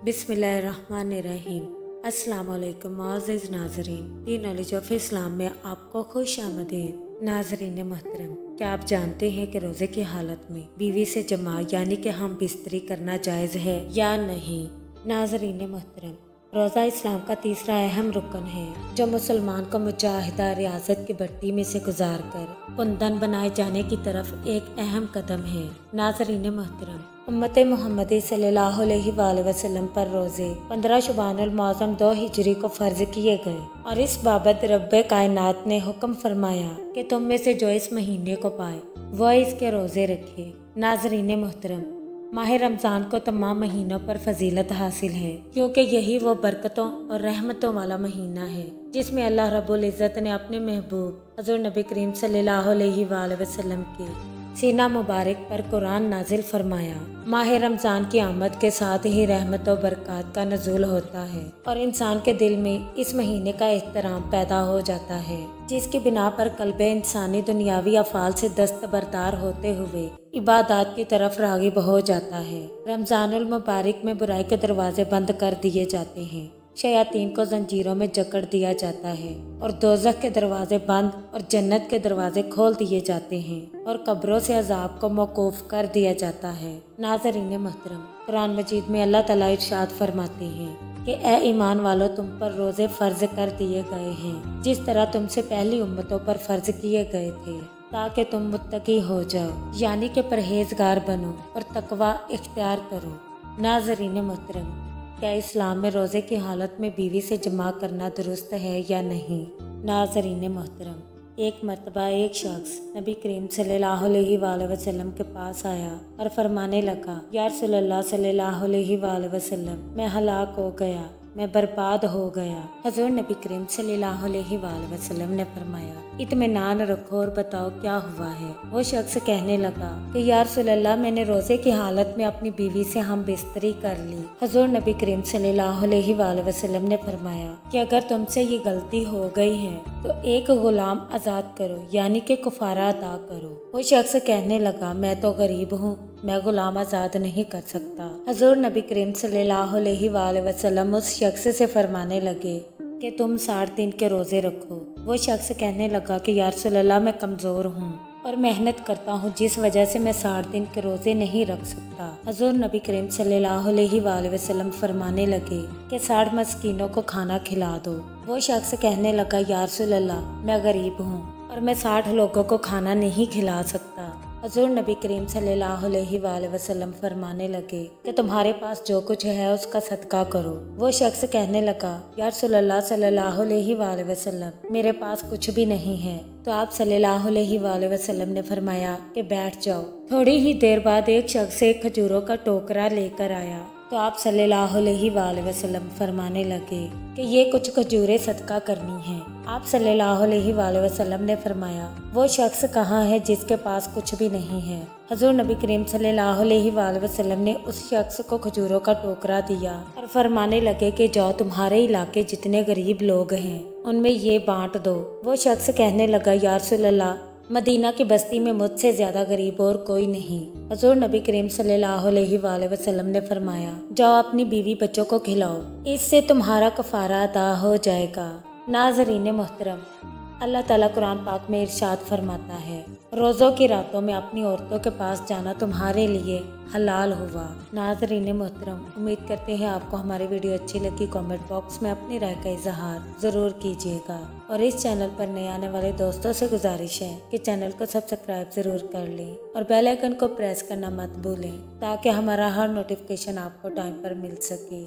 बिस्मिल्लाहिर्रहमानिर्रहीम। अस्सलाम वालेकुम मुअज़्ज़िज़ नाज़रीन, दी नॉलेज ऑफ इस्लाम में आपको खुश आमदीद। नाज़रीन मोहतरम, क्या आप जानते हैं कि रोज़े की हालत में बीवी से जमा यानी कि हम बिस्तरी करना जायज़ है या नहीं? नाज़रीन मोहतरम, रोज़ा इस्लाम का तीसरा अहम रुकन है जो मुसलमान को मुजाहिदा रियाजत की भट्टी में से गुजार कर कुंदन बनाए जाने की तरफ एक अहम कदम है। नाज़रीन मोहतरम, उम्मत मुहम्मदी सल्लल्लाहु अलैहि वसल्लम पर रोज़े 15 शुबानुल मुअज़्ज़म 2 हिजरी को फ़र्ज किए गए और इस बाबत रब्बे कायनात ने हुक्म फरमाया कि तुम में से जो इस महीने को पाए वह इसके रोज़े रखे। नाज़रीन मोहतरम, माह रमज़ान को तमाम महीनों पर फजीलत हासिल है क्योंकि यही वो बरकतों और रहमतों वाला महीना है जिसमें अल्लाह रब्बुल इज़्ज़त ने अपने महबूब हज़रत नबी करीम सल्लल्लाहु अलैहि वसल्लम के सीना मुबारक पर कुरान नाजिल फरमाया। माह रमज़ान की आमद के साथ ही रहमत और बरकत का नज़ूल होता है और इंसान के दिल में इस महीने का एहतराम पैदा हो जाता है, जिसकी बिना पर कल्बे इंसानी दुनियावी अफ़ाल से दस्तबरदार होते हुए इबादत की तरफ राग़िब हो जाता है। रमज़ानुल मुबारक में बुराई के दरवाजे बंद कर दिए जाते हैं, शयातीन को जंजीरों में जकड़ दिया जाता है और दोज़ख के दरवाजे बंद और जन्नत के दरवाजे खोल दिए जाते हैं और कब्रों से अजाब को मौकूफ कर दिया जाता है। नाज़रीन मोहतरम, कुरान मजीद में अल्लाह ताला इरशाद फरमाते हैं कि ए ईमान वालों, तुम पर रोज़े फ़र्ज कर दिए गए हैं जिस तरह तुमसे पहली उम्मतों पर फ़र्ज किए गए थे ताकि तुम मुत्तकी हो जाओ यानी कि परहेजगार बनो और तकवा इख्तियार करो। नाज़रीन मोहतरम, क्या इस्लाम में रोज़े की हालत में बीवी से जमा करना दुरुस्त है या नहीं? नाज़रीन मोहतरम, एक मरतबा एक शख्स नबी करीम सल्लल्लाहु अलैहि वसल्लम के पास आया और फरमाने लगा, या रसूलल्लाह सल्लल्लाहु अलैहि वसल्लम, मैं हलाक हो गया, मैं बर्बाद हो गया। हज़रत नबी करीम सल्लल्लाहु अलैहि वसल्लम ने फरमाया, इत्मीनान रखो और बताओ क्या हुआ है। वो शख्स कहने लगा कि या रसूलल्लाह, मैंने रोज़े की हालत में अपनी बीवी से हम बिस्तरी कर ली। हज़रत नबी करीम सल्लल्लाहु अलैहि वसल्लम ने फरमाया कि अगर तुमसे ये गलती हो गई है तो एक गुलाम आज़ाद करो यानी कि कुफारा अदा करो। वो शख्स कहने लगा, मैं तो गरीब हूँ, मैं गुलाम आज़ाद नहीं कर सकता। हज़रत नबी करीम सल्लल्लाहु अलैहि वसल्लम उस शख्स से फरमाने लगे कि तुम 60 दिन के रोज़े रखो। वो शख्स कहने लगा कि या रसूलल्लाह, मैं कमज़ोर हूँ और मेहनत करता हूँ जिस वजह से मैं 60 दिन के रोज़े नहीं रख सकता। हज़रत नबी करीम सल्लल्लाहु अलैहि वसल्लम फरमाने लगे कि 60 मस्कीनों को खाना खिला दो। वो शख्स कहने लगा, या रसूलल्लाह, मैं गरीब हूँ और मैं 60 लोगों को खाना नहीं खिला सकता। हज़रत नबी करीम सल्लल्लाहु अलैहि वसल्लम फरमाने लगे कि तुम्हारे पास जो कुछ है उसका सदका करो। वो शख्स कहने लगा, या रसूलल्लाह सल्लल्लाहु अलैहि वसल्लम, मेरे पास कुछ भी नहीं है। तो आप सल्लल्लाहु अलैहि वसल्लम ने फरमाया कि बैठ जाओ। थोड़ी ही देर बाद एक शख्स एक खजूरों का टोकरा लेकर आया तो आप सल्लल्लाहु अलैहि वसल्लम फरमाने लगे कि ये कुछ खजूरें सदका करनी है। आप सल्लल्लाहु अलैहि वसल्लम ने फरमाया, वो शख्स कहाँ है जिसके पास कुछ भी नहीं है? हज़रत नबी करीम सल्लल्लाहु अलैहि वसल्लम ने उस शख्स को खजूरों का टोकरा दिया और फरमाने लगे कि जाओ, तुम्हारे इलाके जितने गरीब लोग हैं उनमें ये बांट दो। वो शख्स कहने लगा, या रसूलल्लाह, मदीना की बस्ती में मुझसे ज्यादा गरीब और कोई नहीं। हज़रत नबी करीम सल्लल्लाहु अलैहि वसल्लम ने फरमाया, जाओ अपनी बीवी बच्चों को खिलाओ, इससे तुम्हारा कफारा अदा हो जाएगा। नाज़रीन मोहतरम, अल्लाह ताला कुरान पाक में इरशाद फरमाता है, रोज़ों की रातों में अपनी औरतों के पास जाना तुम्हारे लिए हलाल हुआ। नाज़रीन मोहतरम, उम्मीद करते हैं आपको हमारी वीडियो अच्छी लगी। कमेंट बॉक्स में अपनी राय का इजहार ज़रूर कीजिएगा और इस चैनल पर नए आने वाले दोस्तों से गुजारिश है कि चैनल को सब्सक्राइब ज़रूर कर लें और बेल आइकन को प्रेस करना मत भूलें ताकि हमारा हर नोटिफिकेशन आपको टाइम पर मिल सके।